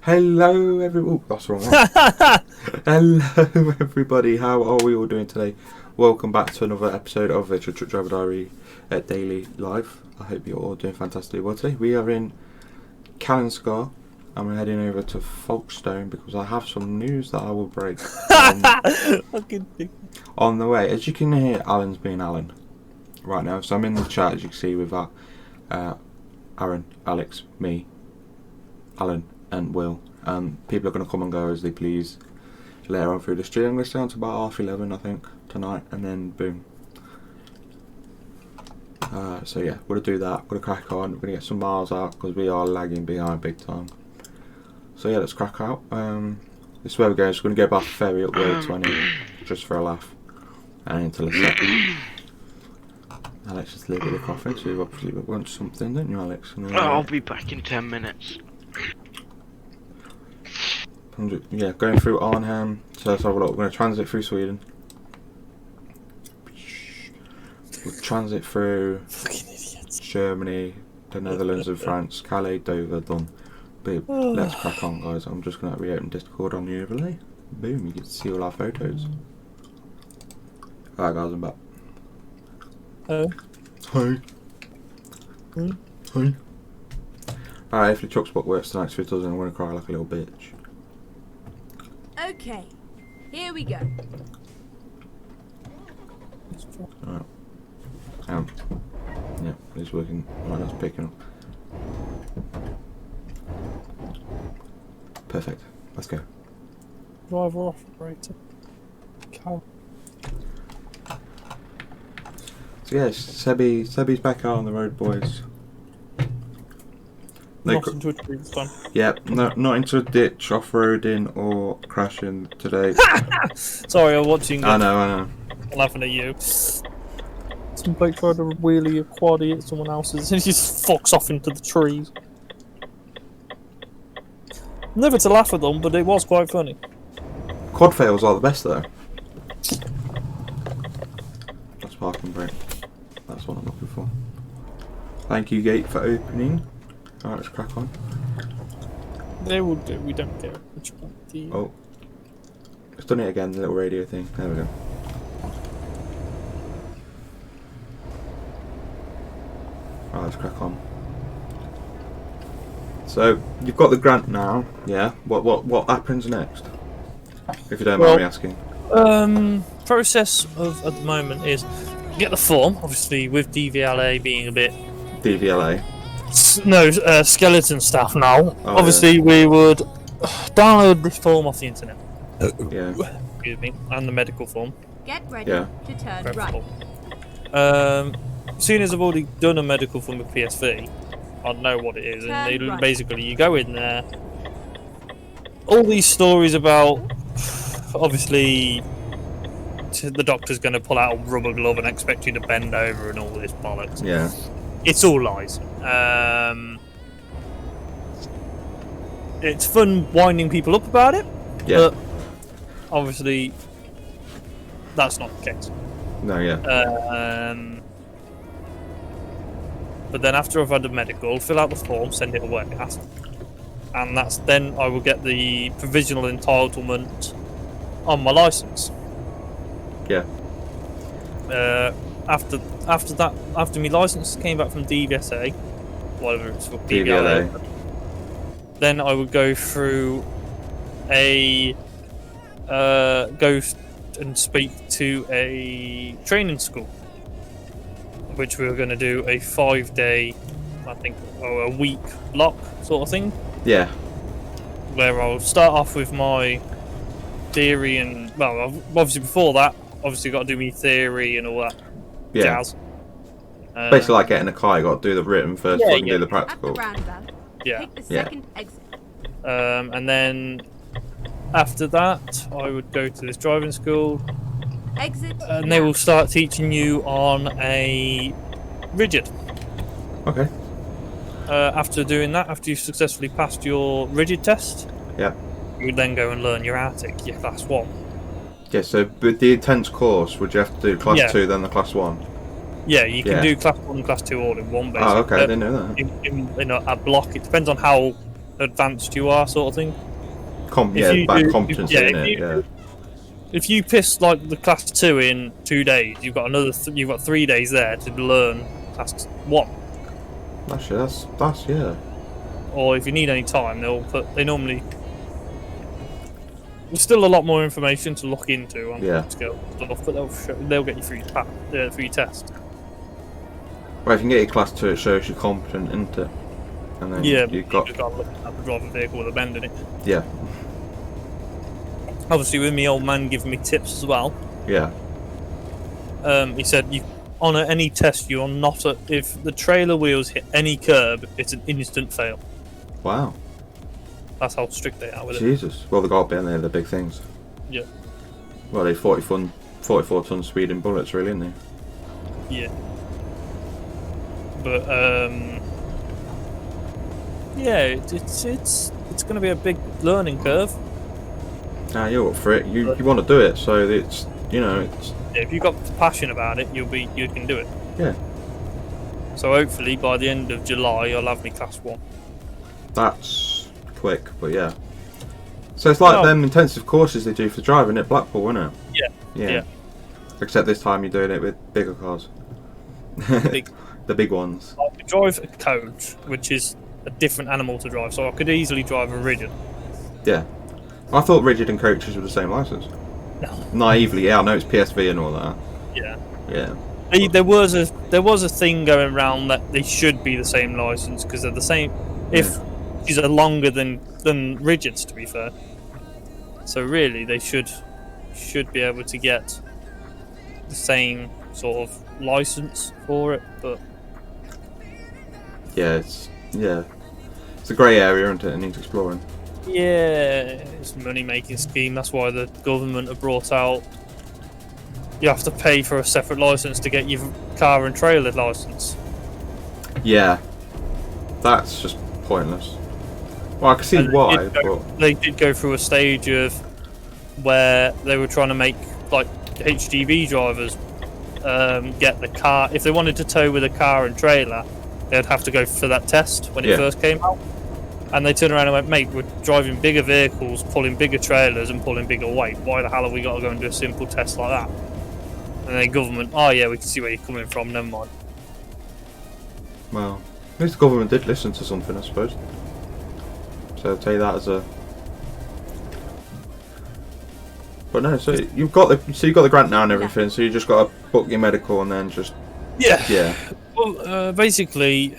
Hello, everyone. Oh, that's the wrong one. Hello, everybody. How are we all doing today? Welcome back to another episode of Virtual Truck Driver Diary Daily Live. I hope you're all doing fantastically well today. We are in Calenscar and we're heading over to Folkestone because I have some news that I will break on the way. As you can hear, Alan's being Alan right now. So I'm in the chat, as you can see, with that Aaron, Alex, me, Alan and Will. People are going to come and go as they please later on through the stream. I'm going to stay on to about 11:30 I think tonight, and then boom. So yeah, we're going to do that, we're going to crack on, we're going to get some miles out because we are lagging behind big time. So yeah, let's crack out. This is where we're going. Just going to go back ferry up the 20 just for a laugh and into the set. Alex is a little bit of coughing, so you obviously want something, don't you, Alex? I'll be back in 10 minutes. Yeah, going through Arnhem. So let's have a look. We're going to transit through Sweden. We'll transit through Germany, the Netherlands and France. Calais, Dover, done. Boom. Let's crack on, guys. I'm just going to reopen Discord on the overlay. Boom, you get to see all our photos. Alright, guys, I'm back. Hi. Hi. Alright, if the truck spot works tonight, if it doesn't, I'm going to cry like a little bitch. Okay, here we go. Alright. Yeah, it's working. Right, that's picking up. Perfect. Let's go. Driver operator. Cal. So yes, Sebi's back out on the road, boys. No Not into a tree this time. Yep, not into a ditch, off-roading or crashing today. Sorry, I'm watching. I know. I'm laughing at you. Some bloke tried to wheelie a quaddy at someone else's and he just fucks off into the trees. Never to laugh at them, but it was quite funny. Quad fails are the best though. That's parking brake. That's what I'm looking for. Thank you, gate, for opening. Alright, let's crack on. They will do, we don't care. Oh. It's done it again, the little radio thing. There we go. Alright, let's crack on. So, you've got the grant now, yeah? What happens next? If you don't mind me asking. Process of at the moment is get the form, obviously with DVLA being a bit... DVLA? No, skeleton stuff now. Oh, obviously we would download this form off the internet. Yeah. Excuse me, and the medical form. Get ready to turn right. Seeing as I've already done a medical form with PSV, I know what it is, and they, basically you go in there. All these stories about, obviously, the doctor's going to pull out a rubber glove and expect you to bend over and all this bollocks. Yeah. It's all lies. It's fun winding people up about it, but obviously that's not the case. No, yeah. But then after I've had the medical, fill out the form, send it away, and that's then I will get the provisional entitlement on my license. Yeah. After my license came back from DVSA, whatever it's called, DVLA, then I would go through go and speak to a training school, which we were going to do a 5-day, I think, or a week block sort of thing. Yeah. Where I'll start off with my theory and, well, obviously before that, obviously got to do me theory and all that jazz. Basically like getting a car, you got to do the written first, so you can do the practical. At the roundabout, take the second exit. And then after that, I would go to this driving school. Exit. And they will start teaching you on a rigid. Okay. After doing that, after you've successfully passed your rigid test, you would then go and learn your Arctic, your class 1. Yeah, so with the intense course, would you have to do class 2 then the class 1? Yeah, you can do class 1 and class 2 all in one, basically. Oh, okay, I didn't know that. In a block, it depends on how advanced you are, sort of thing. Competency in it. Yeah. If you piss like the class 2 in 2 days, you've got you've got 3 days there to learn class 1. That's yeah. Or if you need any time, they normally. There's still a lot more information to look into on skill stuff, but they'll get you through your test. Well, if you can get your class 2, it shows you're competent, isn't it? And then you've got to look at the drive a vehicle with a bend in it. Yeah. Obviously, with me old man giving me tips as well. Yeah. He said on any test you're not if the trailer wheels hit any curb, it's an instant fail. Wow. That's how strict they are with it. Jesus. Well, they got to be in there, the big things. Yeah. Well, they 44 ton speeding bullets, really, aren't they? Yeah. But yeah, it's going to be a big learning curve. Nah, you're up for it. You want to do it, so it's it's. If you've got passion about it, you can do it. Yeah. So hopefully by the end of July, I'll have me class 1. That's quick, but yeah. So it's like them intensive courses they do for driving at Blackpool, isn't it? Yeah. Except this time you're doing it with bigger cars. The big ones. I could drive a coach, which is a different animal to drive, so I could easily drive a rigid. Yeah. I thought rigid and coaches were the same license. No. Naively, yeah, I know it's PSV and all that. Yeah. Yeah. There was a thing going around that they should be the same license because they're the same. If these are longer than rigids, to be fair. So really, they should be able to get the same sort of license for it, but it's a grey area, isn't it? It needs exploring. Yeah, it's a money-making scheme. That's why the government have brought out you have to pay for a separate license to get your car and trailer license. Yeah, that's just pointless. Well, I can see why, but they did go through a stage of where they were trying to make like HGV drivers get the car. If they wanted to tow with a car and trailer, they'd have to go for that test when it first came out. And they turned around and went, mate, we're driving bigger vehicles, pulling bigger trailers and pulling bigger weight. Why the hell have we got to go and do a simple test like that? And the government, oh yeah, we can see where you're coming from, never mind. Well, at least the government did listen to something, I suppose. So I'll take that as a... But no, so you've got the grant now and everything, so you just got to book your medical and then just... Yeah. Well, basically,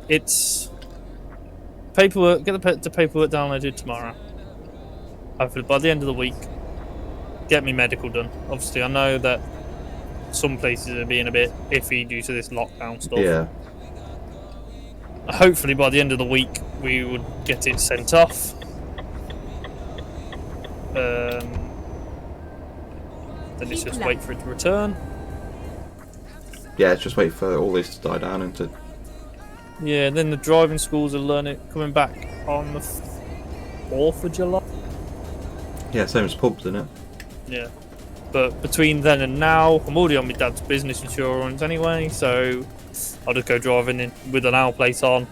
it's... paperwork. Get the paperwork downloaded tomorrow. Hopefully by the end of the week, get me medical done. Obviously, I know that some places are being a bit iffy due to this lockdown stuff. Yeah. Hopefully by the end of the week, we would get it sent off. Then it's just wait for it to return. Yeah, it's just wait for all this to die down and to... Yeah, and then the driving schools will learn it coming back on the 4th of July. Yeah, same as pubs, isn't it? Yeah. But between then and now, I'm already on my dad's business insurance anyway, so I'll just go driving in with an hour plate on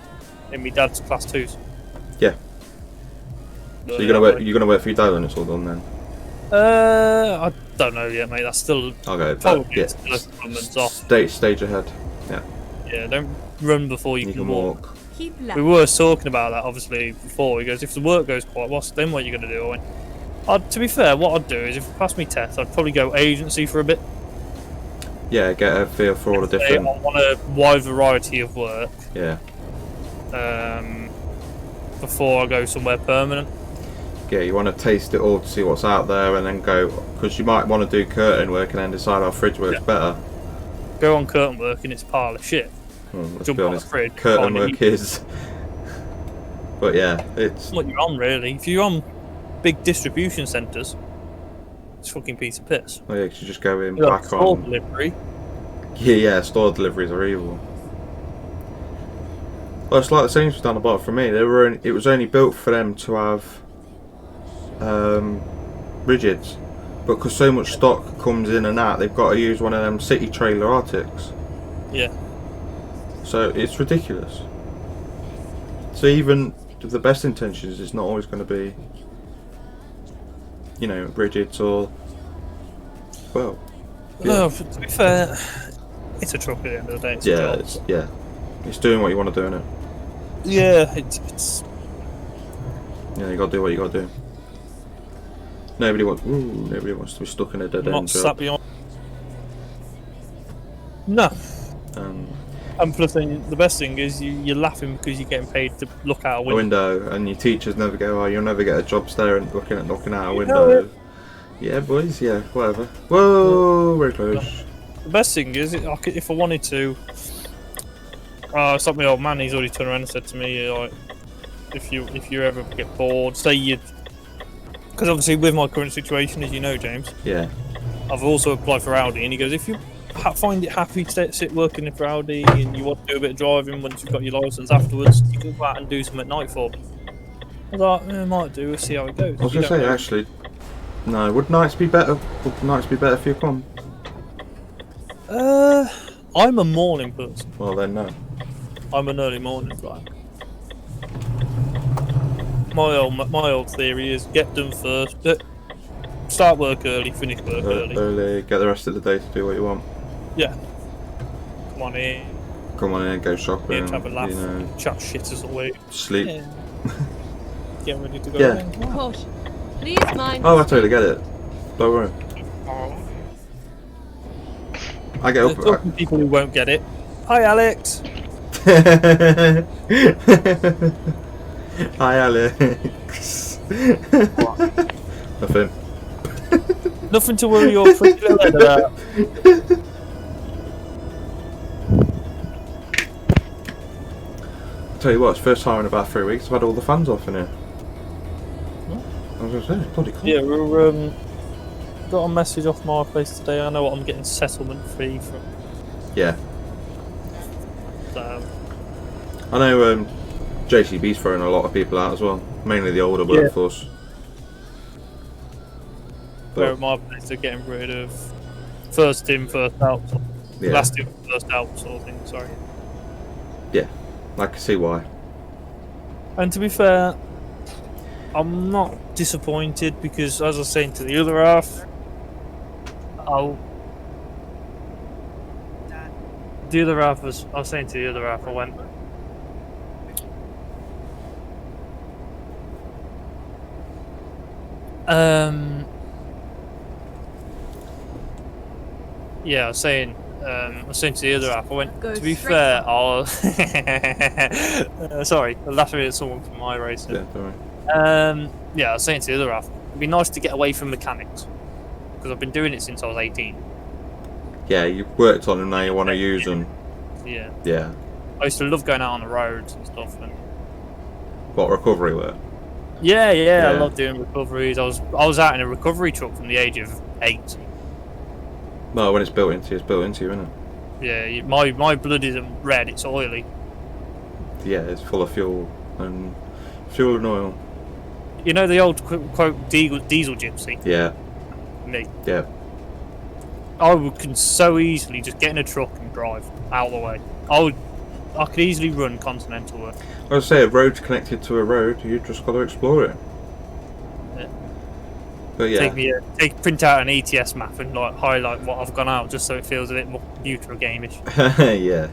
in my dad's class 2s. Yeah. So you're gonna wait for your dad when it's all done then? I don't know yet, mate. That's still okay. Stage ahead. Yeah. Yeah, don't run before you can walk. Keep We were talking about that obviously before. He goes, if the work goes quiet, then what are you going to do? I went, to be fair, what I'd do is if I pass me test, I'd probably go agency for a bit. Yeah, get a feel for all the different... I want a wide variety of work. Yeah. Before I go somewhere permanent. Yeah, you want to taste it all to see what's out there and then go... Because you might want to do curtain work and then decide our fridge works better. Go on curtain work and it's a pile of shit. Let's be honest, curtain work is... But yeah, it's... what you're on, really. If you're on big distribution centres, it's a fucking piece of piss. Oh yeah, because you just go in back on... Store delivery. Yeah, store deliveries are evil. Well, it's like the Sainsbury's down the bottom for me. It was only built for them to have rigids, but because so much stock comes in and out, they've got to use one of them city trailer Arctics. Yeah. So it's ridiculous. So even the best intentions, it's not always going to be, you know, rigid or well. No, to be fair, it's a truck at the end of the day. It's a job. It's doing what you want to do, innit? Yeah, it's. Yeah, you got to do what you got to do. Nobody wants to be stuck in a dead end job. Sat beyond. No. And plus, the best thing is you're laughing because you're getting paid to look out a window. And your teachers never go, oh, you'll never get a job staring, looking out a window. Yeah, boys, yeah, whatever. Whoa, very close. The best thing is, if I wanted to, it's like my old man. He's already turned around and said to me, like, if you ever get bored, say you, because obviously with my current situation, as you know, James. Yeah. I've also applied for Audi, and he goes, if you find it happy to sit working for Audi, and you want to do a bit of driving once you've got your license afterwards, you can go out and do some at night for me. I was like, I might do. We'll see how it goes. I was gonna say actually. No, would nights be better? Would nights be better for your com? I'm a morning person. Well then, no. I'm an early morning guy. My old theory is get done first. Start work early, finish work early. Get the rest of the day to do what you want. Yeah. Come on in. Come on in, go shopping. Yeah, have a laugh. You know, chat shit as always. sleep. Yeah. Get ready to go. Yeah. Caution. Please mind. Oh, I totally get it. Don't worry. I get up. Talking to people who won't get it. Hi, Alex. Hi, Alex. Nothing. Nothing to worry your pretty little head about. Tell you what, it's first time in about 3 weeks I've had all the fans off in here. I was going to say, bloody cool. Yeah, we're got a message off my place today. I know what I'm getting settlement fee from. Yeah. So. I know JCB's throwing a lot of people out as well, mainly the older workforce. Where at my place they're getting rid of first in, first out, last in, first out sort of thing, sorry. Yeah, I can see why. And to be fair, I'm not disappointed because, as I was saying to the other half, I was saying to the other half, I went, yeah, I was saying to the other half, I went, to be fair, I'll sorry, I'm laughing at someone from iRacing. Yeah, don't worry. Yeah, I was saying to the other half, it'd be nice to get away from mechanics because I've been doing it since I was 18. Yeah, you've worked on them, now you want to use them. Yeah. Yeah. I used to love going out on the roads and stuff. And what, recovery work? yeah, I love doing recoveries. I was out in a recovery truck from the age of 8. No, when it's built into you, isn't it? Yeah, my blood isn't red; it's oily. Yeah, it's full of fuel and oil. You know the old quote diesel gypsy? Yeah. Me. Yeah. I can so easily just get in a truck and drive out of the way. I could easily run continental work. I would say a road's connected to a road, you just got to explore it. Yeah. But yeah. Print out an ETS map and like highlight what I've gone out just so it feels a bit more computer gameish. Yeah.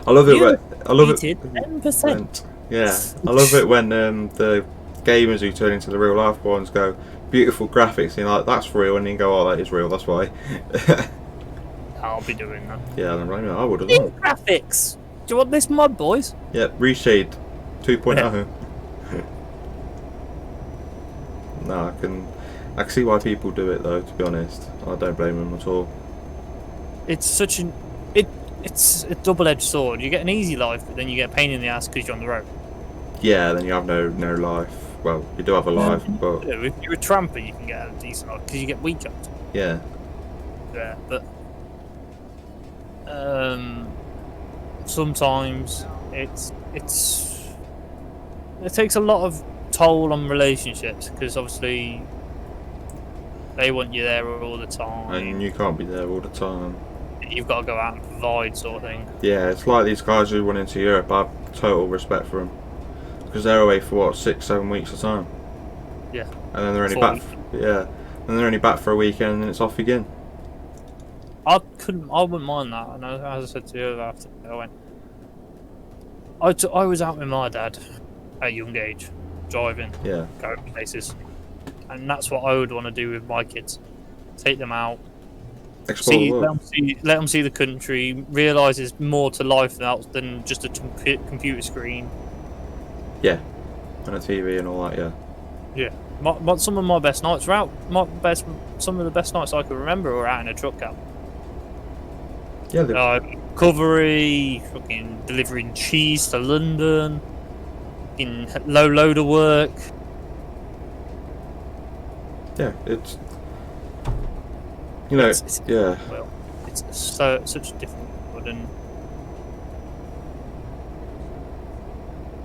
I love it. I love it. 10%. Yeah, I love it when the gamers who turn into the real life ones go, beautiful graphics, and you're like, that's real, and you go, oh, that is real, that's why. I'll be doing that. Yeah, I would have In done. graphics! Do you want this mod, boys? Yeah, Reshade 2.0. No, I can see why people do it though, to be honest. I don't blame them at all. It's such an... It's a double-edged sword. You get an easy life, but then you get a pain in the ass because you're on the road. Yeah, then you have no life. Well, you do have a life, but... Yeah, if you're a tramper, you can get a decent life because you get weekends. Yeah. Yeah, but... sometimes it takes a lot of toll on relationships because obviously they want you there all the time. And you can't be there all the time. You've got to go out and provide, sort of thing. Yeah, it's like these guys who went into Europe. I have total respect for them because they're away for what 6-7 weeks at a time. Yeah. And then they're only 4 back. weeks. Yeah. And they're only back for a weekend, and then it's off again. I wouldn't mind that. And as I said to you after I went, I was out with my dad at a young age, driving, Yeah. going places, and that's what I would want to do with my kids. Take them out, Explore the world. let them see the country, realise there's more to life than just a computer screen. Yeah. And a TV and all that. Yeah. Yeah. Some of my best nights were out. Some of the best nights I can remember were out in a truck cab. Yeah. Recovery, fucking delivering cheese to London, in low loader work. Yeah. It's. You know. Yeah. Well, it's such a different world, and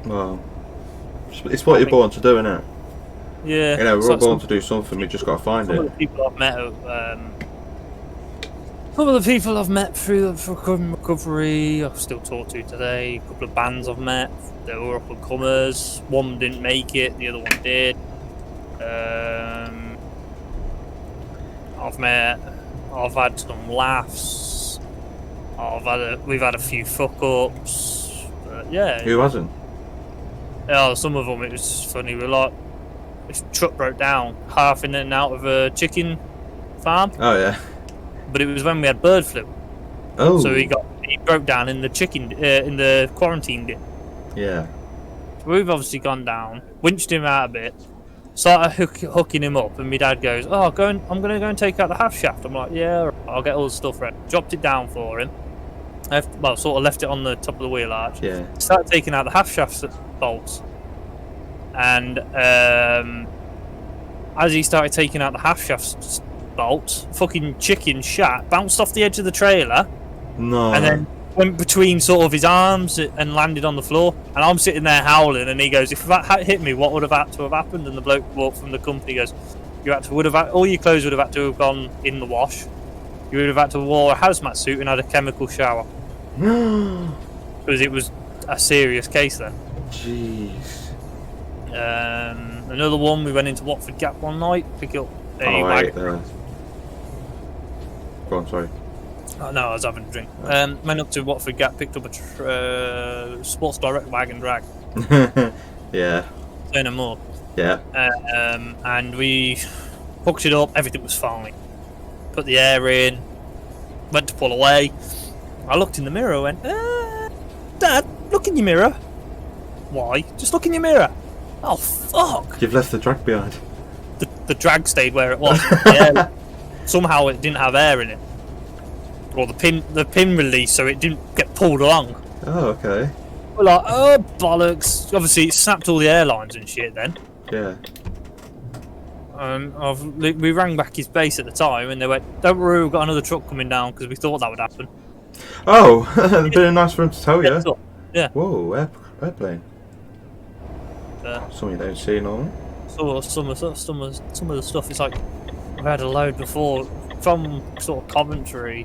Well. It's what you're born to do, isn't it? yeah. You know, we're so all born to do something. We just got to find some of it. the people I've met, some of the people I've met through the recovery, I've still talked to today. A couple of bands I've met, they were up and comers. One didn't make it, the other one did. I've had some laughs. We've had a few fuck ups. But yeah. Who hasn't? Yeah, some of them it was funny. We're like, this truck broke down half in and out of a chicken farm, Oh yeah. but it was when we had bird flu. Oh. So he broke down in the in the quarantine bin. Yeah. So we've obviously gone down, winched him out a bit, started hooking him up, and my dad goes, "Oh, I'm going to go and take out the half shaft." I'm like, "Yeah, I'll get all the stuff ready." Dropped it down for him. Sort of left it on the top of the wheel arch. Yeah. Started taking out the half shaft bolts, and as he started taking out the half shaft bolts, fucking chicken shat bounced off the edge of the trailer, No. and then went between sort of his arms and landed on the floor. And I'm sitting there howling, and he goes, "If that had hit me, what would have had to have happened?" And the bloke walked from the company goes, all your clothes would have had to have gone in the wash. You would have had to have wore a hazmat suit and had a chemical shower, because it was a serious case then. Jeez. Another one, we went into Watford Gap one night, pick up a Oh, wagon. Go on, sorry. Oh, no, I was having a drink. Went up to Watford Gap, picked up a Sports Direct wagon drag. Yeah. Say no more. Yeah. And we hooked it up, everything was fine. Put the air in, went to pull away. I looked in the mirror and went, Dad, look in your mirror. Why? Just look in your mirror. Oh, fuck. You've left the drag behind. The drag stayed where it was. Yeah. Somehow it didn't have air in it. Or the pin released, so it didn't get pulled along. Oh, okay. We're like, oh, bollocks. Obviously, it snapped all the airlines and shit then. Yeah. We rang back his base at the time, and they went, "Don't worry, we've got another truck coming down," because we thought that would happen. Oh, it'd been nice for him to tell you. Yeah. Whoa, airplane. Something you don't see normally. So some of the stuff, it's like, I've had a load before from sort of Coventry,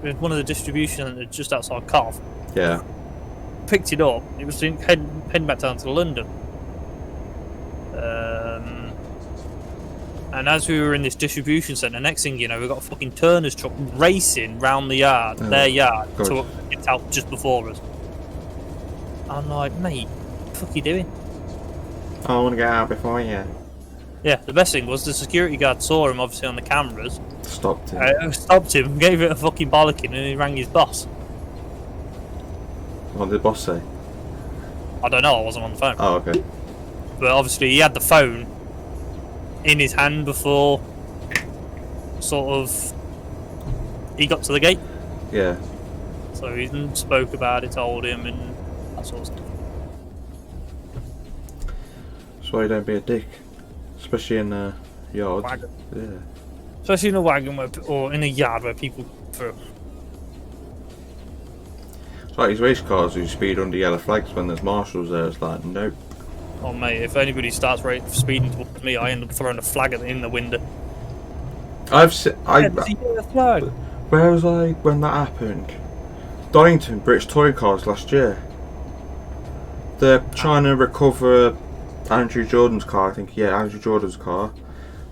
with one of the distribution centres just outside Cov. Yeah. Picked it up. It was heading back down to London. And as we were in this distribution centre, next thing you know, we got a fucking Turner's truck racing round the yard, their yard, God. to get out just before us. I'm like, mate, what the fuck are you doing? I want to get out before you. Yeah, the best thing was the security guard saw him, obviously, on the cameras. Stopped him. Stopped him, gave it a fucking bollocking, and he rang his boss. What did the boss say? I don't know, I wasn't on the phone. Oh, okay. But obviously he had the phone in his hand before sort of he got to the gate. Yeah. So he spoke about it, told him, and that sort of stuff. That's why you don't be a dick. Especially in a yard. Wagon. Yeah. Especially in a wagon or in a yard where people through. It's like these race cars who speed under yellow flags when there's marshals there. It's like, nope. Oh mate, if anybody starts speeding towards me, I end up throwing a flag in the window. There's a flag. Where was I when that happened? Donington, British Touring Cars last year. They're trying to recover Andrew Jordan's car, I think. Yeah, Andrew Jordan's car.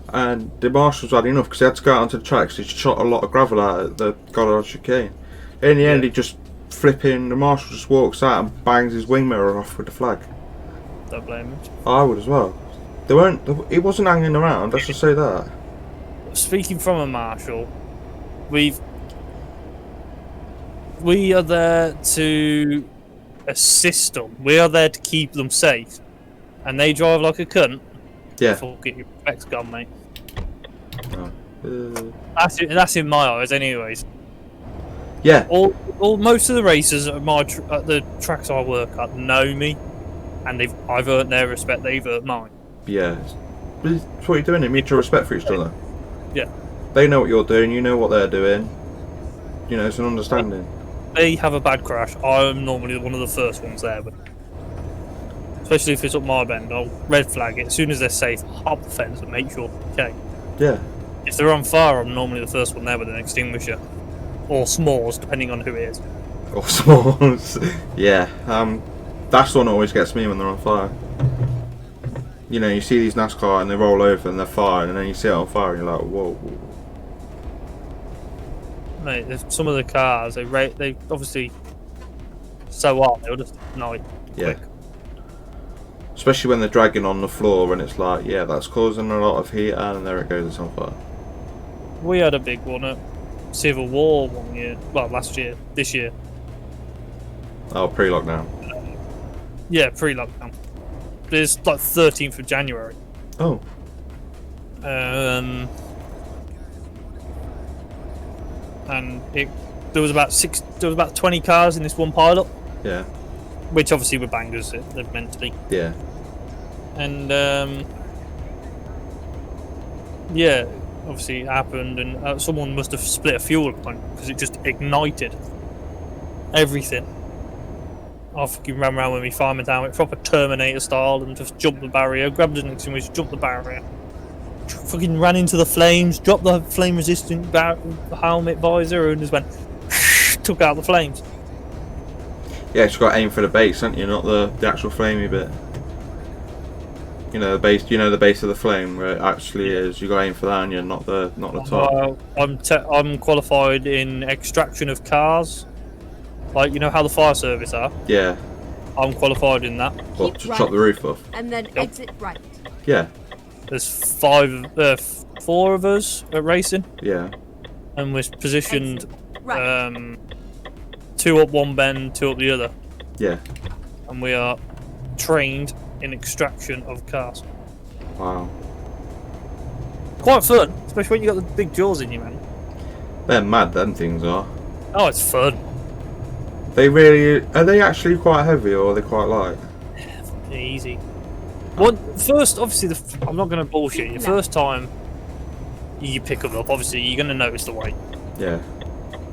And the marshals had enough because he had to go out onto the track because he shot a lot of gravel out at the Goddard chicane. In the end, he just the marshal just walks out and bangs his wing mirror off with the flag. Don't blame him. I would as well. He wasn't hanging around, let's just say that. Speaking from a marshal, we are there to assist them. We are there to keep them safe. And they drive like a cunt. Yeah. Fuck it, your respect's gone, mate. No. That's in my eyes, anyways. Yeah. Most of the racers at the tracks I work at know me, and I've earned their respect. They've earned mine. Yeah. It's what you're doing, mutual respect for each other. Yeah. They know what you're doing, you know what they're doing. You know, it's an understanding. They have a bad crash. I'm normally one of the first ones there, but especially if it's up my bend, I'll red flag it as soon as they're safe. Hop the fence and make sure they're okay. Yeah. If they're on fire, I'm normally the first one there with an extinguisher. Or s'mores, depending on who it is. Or s'mores. Yeah. That's the one that always gets me when they're on fire. You know, you see these NASCAR and they roll over and they're fired, and then you see it on fire and you're like, whoa. Mate, some of the cars, they obviously so hot, they'll just ignite. Yeah. Especially when they're dragging on the floor and it's like, yeah, that's causing a lot of heat, and there it goes, it's on fire. We had a big one at Civil War one year. Well, last year. This year. Oh, pre-lockdown. Yeah, pre-lockdown. It's like 13th of January. Oh. And there was about 20 cars in this one pileup. Yeah. Which obviously were bangers, they're meant to be. Yeah. And yeah, obviously it happened, and someone must have split a fuel point because it just ignited everything. I fucking ran around with me fireman down with proper Terminator style and just jumped the barrier, grabbed an extinguisher, jumped the barrier, fucking ran into the flames, dropped the flame resistant helmet visor, and just went took out the flames. Yeah, just got to aim for the base, haven't you? Not the actual flamey bit. You know the base. You know the base of the flame where it actually is. You got to aim for that, and you're not the top. I'm qualified in extraction of cars, like you know how the fire service are. Yeah. I'm qualified in that. What, to chop the roof off? And then exit right. Yeah. There's 4 of us at racing. Yeah. And we're positioned Right. 2 up one bend, 2 up the other. Yeah. And we are trained in extraction of cars. Wow. Quite fun, especially when you got the big jaws in you, man. They're mad, them things are. Oh, it's fun. They really... Are they actually quite heavy or are they quite light? Easy. Well, first, obviously, I'm not going to bullshit you. First time you pick them up, obviously, you're going to notice the weight. Yeah.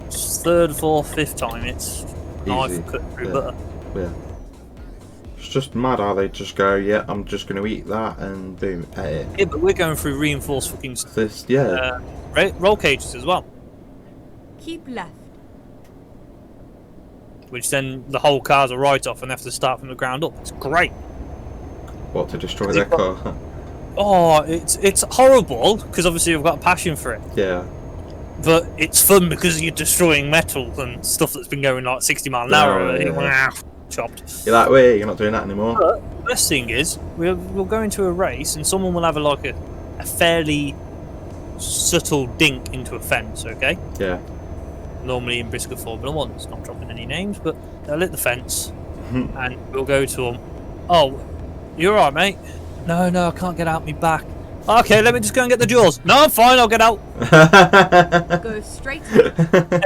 3rd, 4th, 5th time, it's knife cut through butter. Yeah. It's just mad how they just go, yeah, I'm just going to eat that, and boom, ate it. Yeah, but we're going through reinforced fucking This, yeah. roll cages as well. Keep left. Which then the whole car's a write-off and they have to start from the ground up. It's great. What, to destroy their car? Oh, it's horrible because obviously I've got a passion for it. Yeah. But it's fun because you're destroying metal and stuff that's been going like 60 mile an hour. Yeah. Chopped. You're like, wait, you're not doing that anymore. But the best thing is we'll go into a race and someone will have a fairly subtle dink into a fence. Okay. Yeah. Normally in Briscoe Formula 1, it's not dropping any names, but they'll hit the fence and we'll go to them. Oh, you're alright, mate? No, I can't get out my back. Okay, let me just go and get the jaws. No, I'm fine, I'll get out. Go straight.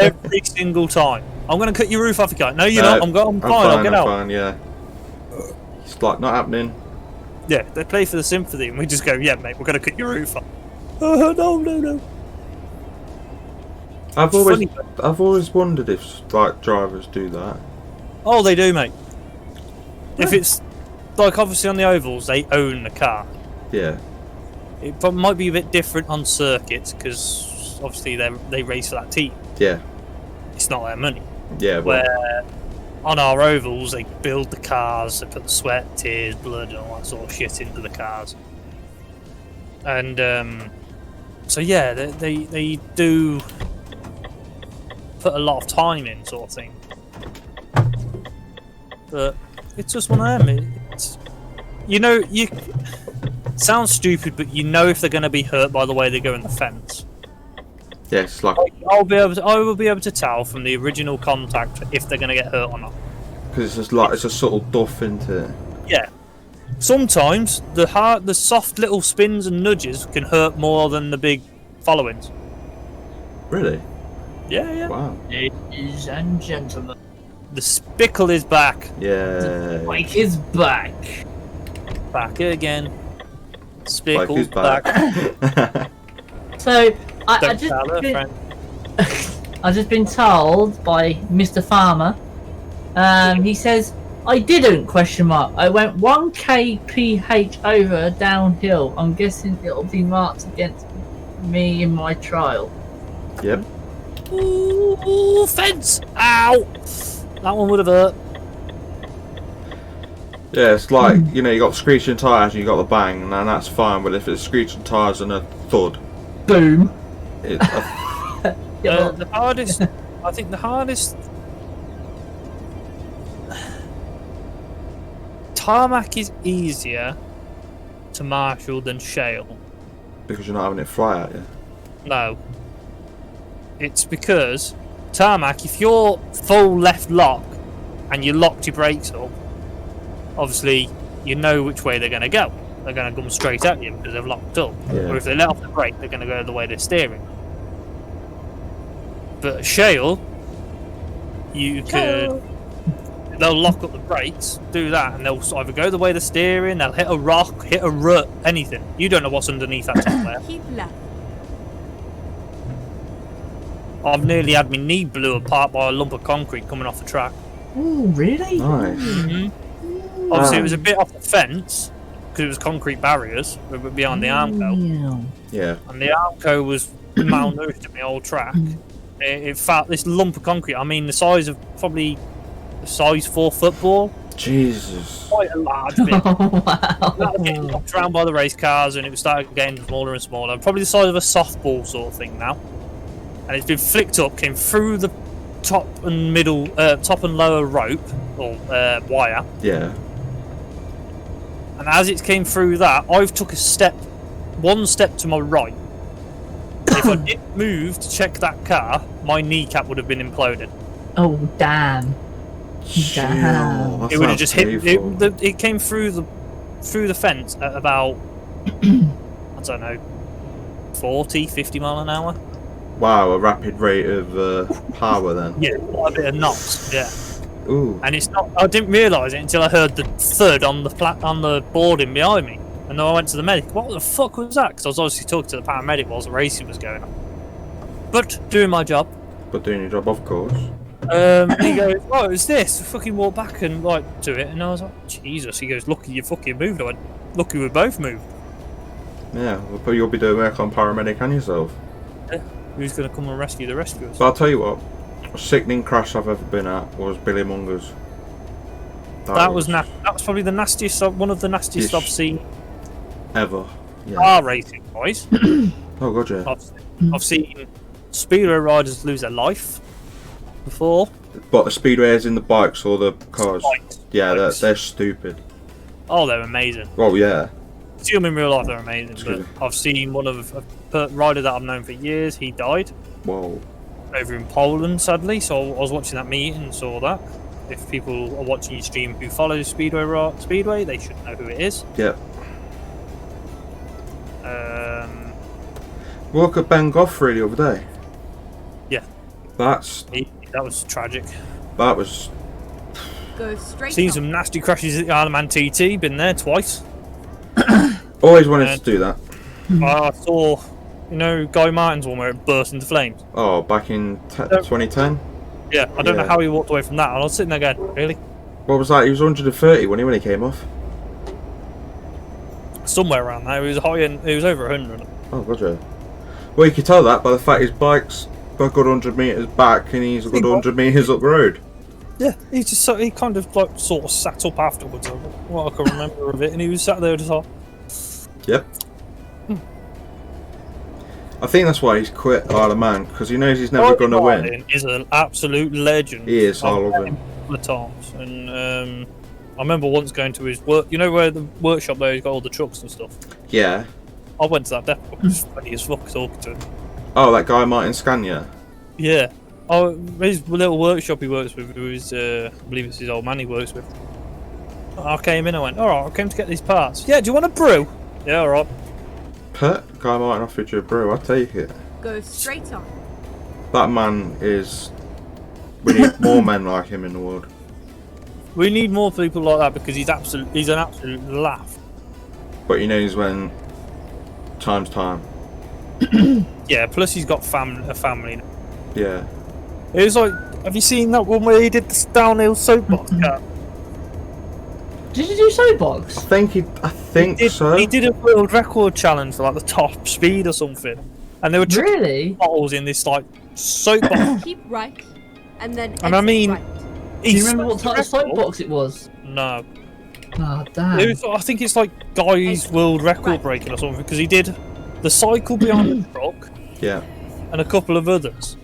Every single time. I'm going to cut your roof off, you can't. No, you're not. I'm fine, I'll get out. Fine, yeah. It's like not happening. Yeah, they play for the sympathy and we just go, yeah, mate, we're going to cut your roof off. Oh, no. I've always wondered if like drivers do that. Oh, they do, mate. If it's like obviously on the ovals, they own the car. Yeah. It might be a bit different on circuits because obviously they race for that team. Yeah. It's not their money. Yeah. Well, Where on our ovals, they build the cars, they put the sweat, tears, blood, and all that sort of shit into the cars. And so yeah, they do put a lot of time in, sort of thing. But it's just one of them. It's, you know, you sounds stupid, but you know if they're going to be hurt by the way they go in the fence. Yeah, it's like I will be able to tell from the original contact if they're going to get hurt or not. because it's just like it's a subtle duff into it. Yeah. Sometimes the soft little spins and nudges can hurt more than the big followings. Really? Yeah. Wow. Ladies and gentlemen, The Spickle is back. Yeah. Mike is back. Back again. Like Spickle's who's back? So I Don't tell her, just friend. I've just been told by Mr. Farmer. He says I didn't ? I went 1 kph over downhill. I'm guessing it'll be marked against me in my trial. Yep. Ooh, fence! Ow! That one would have hurt. Yeah, it's like, you know, you got screeching tyres and you got the bang, and that's fine, but if it's screeching tyres and a thud, Boom. it's The hardest, I think the hardest tarmac is easier to marshal than shale. because you're not having it fly at you. No. It's because tarmac, if you're full left lock and you locked your brakes up, obviously you know which way they're going to go. They're going to come straight at you because they've locked up. Yeah. Or if they let off the brake, they're going to go the way they're steering. But shale, they'll lock up the brakes, do that, and they'll either go the way they're steering, they'll hit a rock, hit a rut, anything. You don't know what's underneath that top layer. Keep left. I've nearly had my knee blew apart by a lump of concrete coming off the track. Ooh, really? Nice. Obviously, it was a bit off the fence because it was concrete barriers behind the Armco, Yeah. and the Armco was malnourished at my old track. It felt this lump of concrete. I mean, the size of probably the size 4 football. Jesus. Quite a large bit. Oh, wow. That was getting knocked around by the race cars, and it was starting getting smaller and smaller. Probably the size of a softball sort of thing now. And it's been flicked up, came through the top and middle, top and lower rope or wire. Yeah. And as it came through that, I've took one step to my right. If I didn't move to check that car, my kneecap would have been imploded. Oh, damn. Damn. That It would have sounds just hit. painful. It came through the fence at about I don't know, 40, 50 mile an hour. Wow, a rapid rate of power then. Yeah, quite a bit of knots. Yeah. Ooh. And it's not. I didn't realise it until I heard the thud on the boarding behind me, and then I went to the medic. What the fuck was that? Because I was obviously talking to the paramedic whilst the racing was going on. But doing my job. But doing your job, of course. And he goes, "Oh, it's this." I fucking walked back and like to it, and I was like, "Jesus." He goes, "Lucky you fucking moved." I went, "Lucky we both moved." Yeah, well, you'll be doing work on paramedic and yourself. Who's going to come and rescue the rescuers? But I'll tell you what, a sickening crash I've ever been at was Billy Munger's. That was probably the nastiest, one of the nastiest Yes. I've seen ever. Yeah. car racing wise. Oh god, yeah. I've seen speedway riders lose their life before. But the speedways in the bikes or the cars? Bikes. Yeah, Bikes. they're stupid. Oh, they're amazing. Oh yeah. See them in real life, they're amazing. Excuse But I've seen one of a rider that I've known for years. He died Whoa. over in Poland, sadly. So I was watching that meeting and saw that. If people are watching your stream who follow Speedway, they should know who it is. Yep. Look Look at Ben Goffrey the other day. Yeah. That was tragic. was Go straight Seen on. some nasty crashes at the Isle of Man TT. Been there twice. always wanted to do that. I saw, Guy Martin's one where it burst into flames. Oh, back in 2010. Yeah, I don't know Yeah. how he walked away from that. And I was sitting there going, really? What was that? He was 130 when he came off. Somewhere around there. He was high and he was over 100. Oh god, yeah. Well, you can tell that by the fact his bike's a good 100 metres back and he's a good 100 metres up the road. Yeah, he kind of like sort of sat up afterwards. What I can remember of it, and he was sat there just like, Yep. I think that's why he's quit Isle of Man, because he knows he's never going to win. He's an absolute legend. He is. I love him. A couple of times, and I remember once going to his work. You know where the workshop there, he's got all the trucks and stuff. Yeah. I went to that depot. It was funny as fuck talking to him. Oh, that guy Martin Scania. Yeah. Oh, his little workshop he works with, who is, I believe it's his old man he works with. I came in, I went, alright, I came to get these parts. Yeah, do you want a brew? Yeah, alright. Pet guy Martin offered you a brew, I'll take it. Go straight on. That man is... We need more men like him in the world. We need more people like that because he's an absolute laugh. But he knows when time's time. Yeah, plus he's got a family. Yeah. It was like, have you seen that one where he did the downhill soapbox cat? Did you do soapbox? I think so. He did a world record challenge for like the top speed or something, and they were really bottles in this like soapbox. Keep right, and then. And I mean, right. Do you remember what type of soapbox it was? No. Oh damn! It was, I think it's like Guy's world record breaking or something because he did the cycle behind the truck. Yeah. And a couple of others.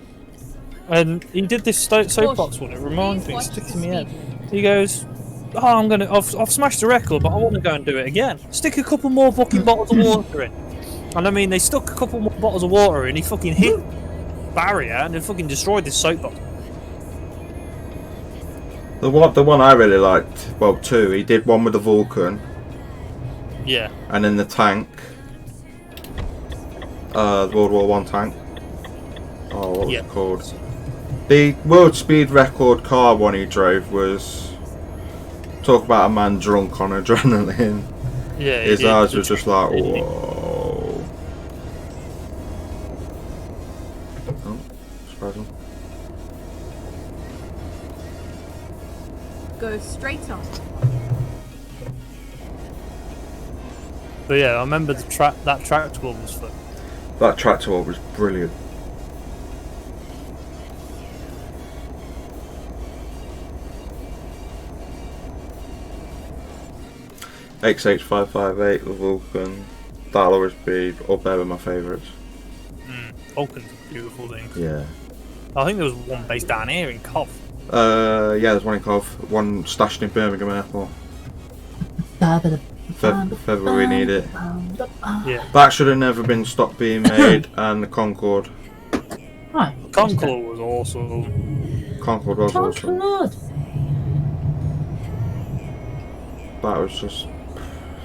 And he did this soapbox one. It reminds me, it sticks in my head. He goes, "Oh, I've smashed the record, but I want to go and do it again. Stick a couple more fucking bottles of water in." And I mean, they stuck a couple more bottles of water in. He fucking hit the barrier and it fucking destroyed this soapbox. The one I really liked, well, two. He did one with the Vulcan. Yeah. And then the tank. The World War One tank. Oh, what was it called? The world speed record car one he drove was... Talk about a man drunk on adrenaline. Yeah. His eyes were just like, whoa. Oh, surprising. Go straight on. But yeah, I remember that tractor one was fun. That tractor one was brilliant. XH558, the Vulcan, that'll always be up there with my favourites. Vulcan's a beautiful thing. Yeah. I think there was one based down here in Cov. Yeah, there's one in Cov, one stashed in Birmingham Airport. If ever we need it. Yeah. That should have never been stopped being made, and the Concorde. Right. Concorde was awesome. Concorde was awesome. Concorde. That was just...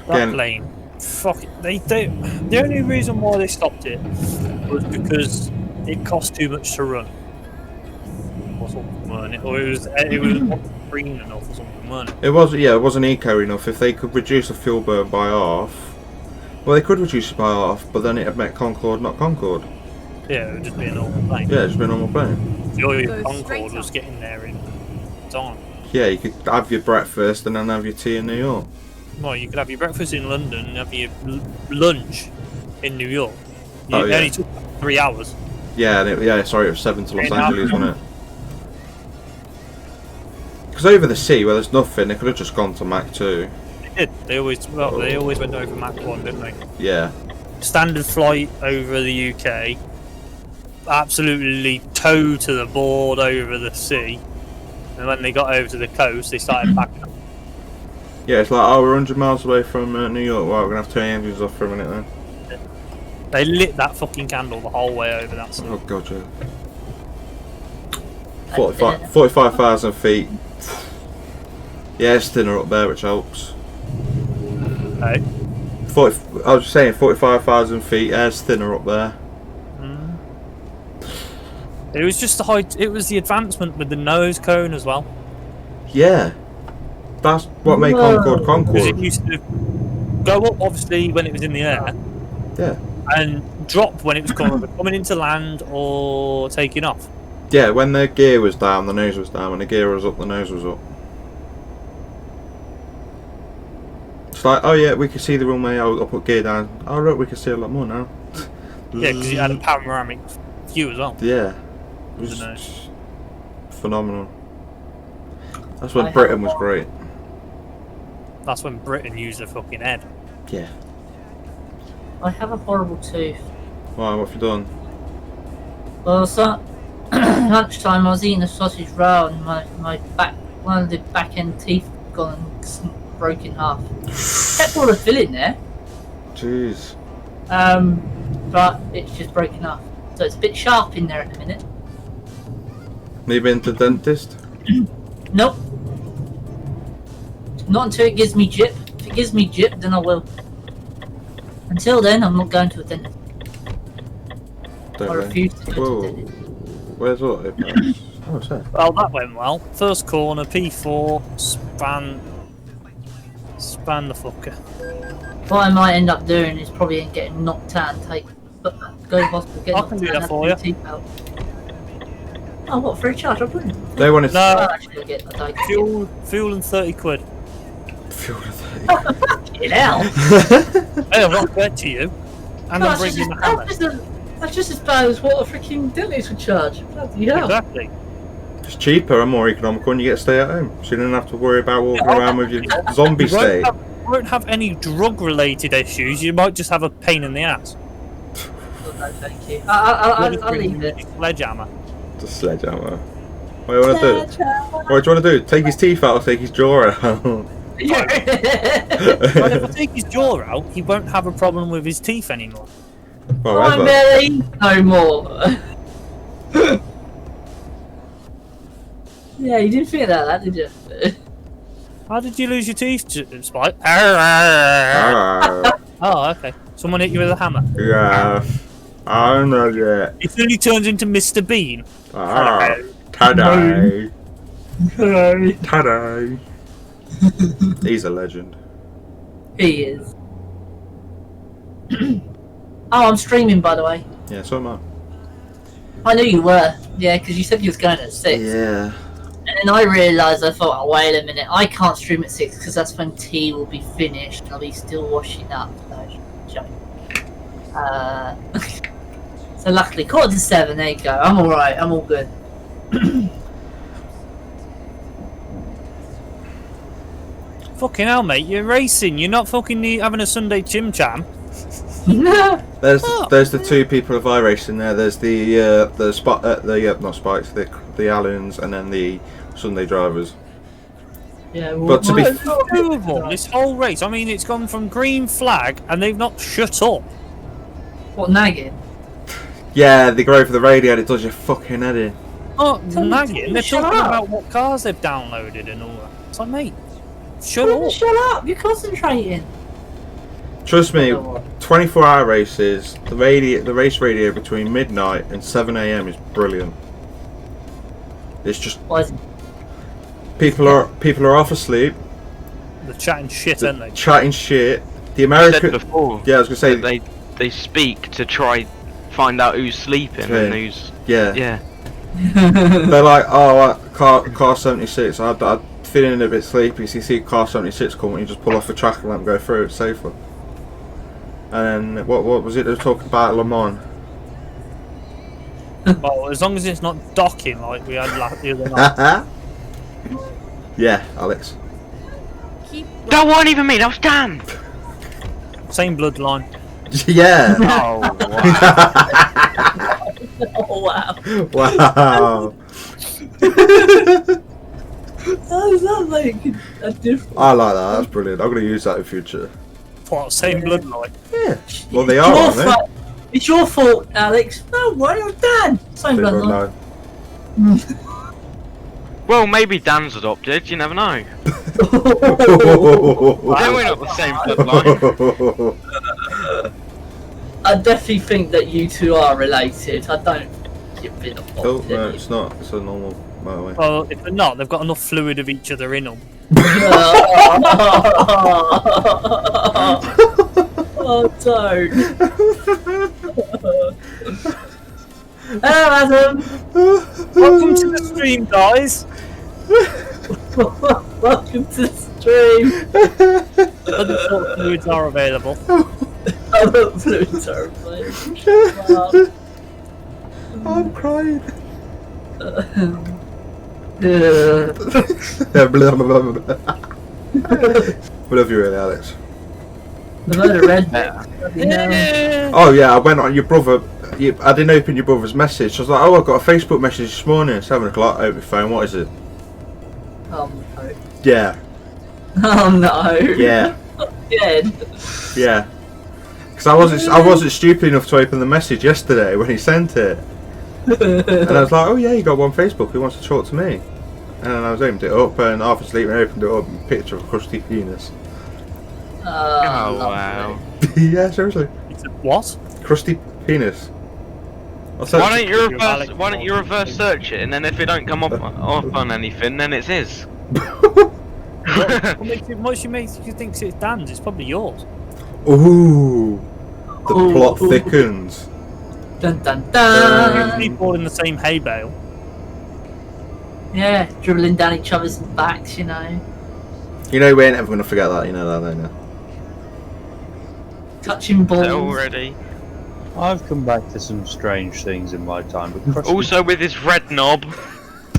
That plane. Fuck it. The only reason why they stopped it was because it cost too much to run. Or something, weren't it? Or it was not green enough or something, weren't it? It wasn't eco enough. If they could reduce the fuel burn by half... Well, they could reduce it by half, but then it'd make Concorde not Concorde. Yeah, it would just be a normal plane. Yeah, it'd just be a normal plane. Your Concorde was getting there in time. Yeah, you could have your breakfast and then have your tea in New York. Well, you could have your breakfast in London and have your lunch in New York. It Oh, yeah. only took 3 hours. Yeah, it was 7 to Los Angeles, wasn't it? Because over the sea, where there's nothing, they could have just gone to Mach 2. They did. They always went over Mach 1, didn't they? Yeah. Standard flight over the UK. Absolutely toe to the board over the sea. And when they got over to the coast, they started backing up. Yeah, it's like, oh, we're 100 miles away from New York. Well, we're going to have to turn engines off for a minute then. They lit that fucking candle the whole way over that sea. Oh, God, yeah. 45,000 feet. Yeah, it's thinner up there, which helps. Hey? I was saying 45,000 feet, air's thinner up there. It was just the height. It was the advancement with the nose cone as well. Yeah. That's what made Concorde Because Concorde. it used to go up, obviously, when it was in the air. Yeah. And drop when it was coming into land or taking off. Yeah, when the gear was down, the nose was down. When the gear was up, the nose was up. It's like, oh yeah, we can see the runway. I'll put gear down. Oh look, we can see a lot more now. Yeah, because it had a panoramic view as well. Yeah. It was The nose. phenomenal. That's when I Britain have- was great. That's when Britain used their fucking head. Yeah. I have a horrible tooth. Why? What have you done? Well, so lunchtime I was eating a sausage roll and my back, one of the back end teeth gone and broke in half. Kept all the filling there, Jeez. but it's just broken off. So it's a bit sharp in there at the minute. You been to the dentist? Nope. Not until it gives me jip. If it gives me jip, then I will. Until then, I'm not going to a dentist. Don't I know. refuse to go to Whoa. a dentist. Where's what? Oh, it's there. Well, that went well. First corner, P4, span the fucker. What I might end up doing is probably getting knocked out and go to the hospital, get I knocked can out do and that have for my you. teeth out. Oh, what, free charge? I wouldn't. They wanted No. Actually, I get Fuel and 30 quid. fuel to 30. it out. Hey, I'm not dead to you. And I'm That's bringing the hammer. That's just as bad as what a freaking dentist would charge. Bloody hell. Exactly. It's cheaper and more economical, and you get to stay at home, so you don't have to worry about walking around with your zombie state. You won't have any drug-related issues. You might just have a pain in the ass. Oh, no, thank you. I'll leave it. Sledgehammer. It's a sledgehammer. What do you want to do? What do you want to do? Take his teeth out or take his jaw out? Well, if I take his jaw out, he won't have a problem with his teeth anymore. Well, I'm ever. Mary, no more. Yeah, you didn't feel that, did you? How did you lose your teeth, Spike? Ah, Oh, okay. Someone hit you with a hammer. yeah. I know that. He suddenly turns into Mr. Bean. Ah, ta-da. Ta-da. He's a legend. He is. Oh, I'm streaming, by the way. Yeah, so am I. I knew you were. Yeah, because you said you was going at 6. Yeah. And then I realised, I thought, oh, wait a minute, I can't stream at 6 because that's when tea will be finished and I'll be still washing up. So, so luckily, 6:45, there you go. I'm alright, I'm all good. Fucking hell, mate. You're racing. You're not fucking having a Sunday chim cham. There's the two people of iRacing there. There's the not Spikes, the Allens, and then the Sunday drivers. Yeah, But to be Two of them, this whole race. I mean, it's gone from green flag and they've not shut up. What, nagging? Yeah, they go over the radio and it does your fucking head in. Oh, Tell them nagging. to They're shut talking up. about what cars they've downloaded and all that. It's like, mate, shut Shut up. Shut up, you're concentrating. Trust me, I don't know what. 24-hour races, the race radio between midnight and 7 AM is brilliant. It's just Why is it? people are off asleep, They're chatting shit, aren't they? chatting shit. The Said American, before. yeah, I was gonna say, that they speak to try find out who's sleeping Okay. and who's yeah. yeah. They're like, oh, car 76. I'm feeling a bit sleepy. So you see car 76 coming, you just pull off the track and let them go through. It's safer. And then what was it they were talking about Le Mans? Well, as long as it's not docking like we had the other night. Yeah, Alex. Keep That wasn't even me. That was Dan. Same bloodline. Yeah. Oh wow. Oh, wow. Wow. How does that make a difference? I like that. That's brilliant. I'm gonna use that in future. What, same bloodline? Yeah. Well, they It's are, your aren't they? fault. It's your fault, Alex. No, why not Dan? Same They don't bloodline. know. Well, maybe Dan's adopted. You never know. Then we're not the same bloodline. I definitely think that you two are related. I don't think you've been adopted. Oh no, it's not. It's a normal motorway. Well, if they're not, they've got enough fluid of each other in them. Oh, don't. Hello, Adam. Welcome to the stream, guys. Welcome to the stream. Other sort of fluids are available. Other fluids are available. I'm crying. Blah, blah, blah, blah. We love you really, Alex. The load of red. Oh yeah, I went on your brother. I didn't open your brother's message. I was like, oh, I got a Facebook message this morning at 7 o'clock. Open my phone. What is it? Oh no. Yeah. Oh no. Yeah. Dead. Yeah. Because I wasn't stupid enough to open the message yesterday when he sent it. And I was like, oh yeah, you got one Facebook. Who wants to talk to me? And then I was opened it up, and half asleep and opened it up, and a picture of a crusty penis. Oh wow. Yeah, seriously. What? Crusty penis. Why don't you reverse search it, and then if it don't come up on anything, then it's his. What makes you think it's Dan's? It's probably yours. Ooh. The Ooh, plot ooh. thickens. Dun dun dun. People in the same hay bale. Yeah, dribbling down each other's backs, you know. You know, we ain't ever going to forget that, you know that, don't you? Touching balls. Already. I've come back to some strange things in my time, but crusty Also with his red knob.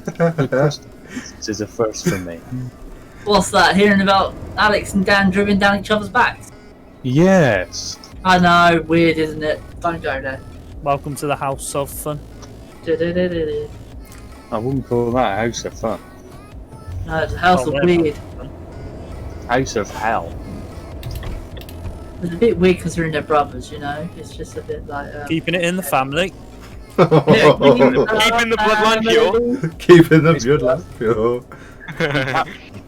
this is a first for me. What's that? Hearing about Alex and Dan dribbling down each other's backs? Yes. I know, weird, isn't it? Don't go there. Welcome to the house of fun. Du-du-du-du-du. I wouldn't call that a house of fun. No, it's a house of Oh, weird. House of hell. It's a bit weird because they're in their brothers, you know? It's just a bit like... Keeping it in the family. Yeah, Keeping the bloodline pure. Keeping the bloodline pure.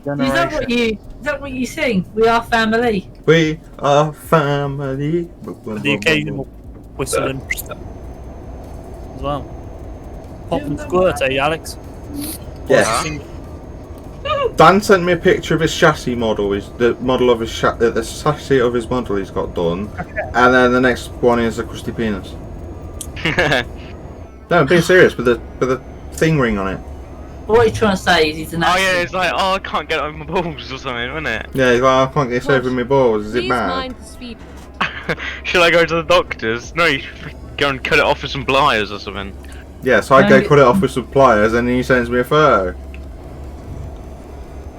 Is that what you sing? We are family. We are family. With the occasional whistling as well. Pop and squirt, eh, Alex? Yeah. Sing- Dan sent me a picture of his chassis model. The chassis of his model he's got done, and then the next one is a crusty penis. No, I'm being serious with the thing ring on it. What he's trying to say is he's an Oh actor. yeah, it's like, oh, I can't get it over my balls or something, isn't it? Yeah, he's like, I can't get this over my balls. Is it Please bad? mind the speed. Should I go to the doctors? No, you should go and cut it off with some pliers or something. Yeah, so I go cut it off with some pliers, and he sends me a photo.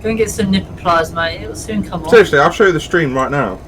Go and get some nipple pliers, mate. It'll soon come off. Seriously, I'll show you the stream right now.